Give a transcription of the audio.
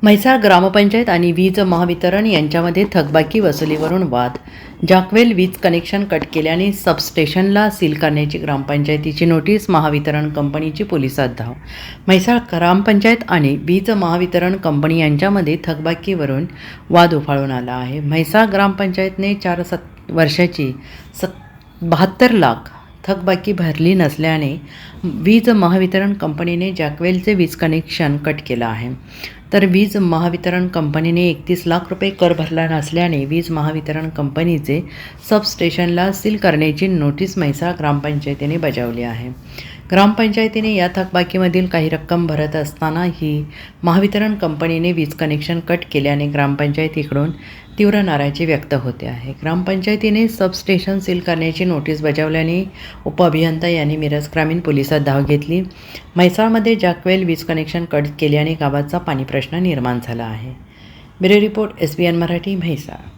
म्हैसाळ ग्रामपंचायत आणि वीज महावितरण यांच्यामध्ये थकबाकी वसुलीवरून वाद. जाकवेल वीज कनेक्शन कट केल्याने सबस्टेशनला सील करण्याची ग्रामपंचायतीची नोटीस, महावितरण कंपनीची पोलिसात धाव. म्हैसाळ ग्रामपंचायत आणि वीज महावितरण कंपनी यांच्यामध्ये थकबाकीवरून वाद उफाळून आला आहे. म्हैसाळ ग्रामपंचायतने 4 वर्षाची 72 लाख थकबाकी भरली नसल्याने वीज महावितरण कंपनीने जॅकवेलचे वीज कनेक्शन कट केलं आहे. तर वीज महावितरण कंपनीने 31 लाख रुपये कर भरला नसल्याने वीज महावितरण कंपनीचे सबस्टेशनला सील करण्याची नोटीस म्हैसाळ ग्रामपंचायतीने बजावली आहे. ग्रामपंचायतीने या थकबाकीमधील काही रक्कम भरत असतानाही महावितरण कंपनीने वीज कनेक्शन कट केल्याने ग्रामपंचायतीकडून तीव्र नाराजी व्यक्त होते आहे. ग्रामपंचायतीने सबस्टेशन सील करण्याची नोटीस बजावल्याने उपअभियंता यांनी मिरज ग्रामीण पोलिसात धाव घेतली. म्हैसाळमध्ये जॅकवेल वीज कनेक्शन कट केल्याने गावाचा पाणी प्रश्न निर्माण झाला आहे. Bureau report, SBN Marathi, Mhaisal.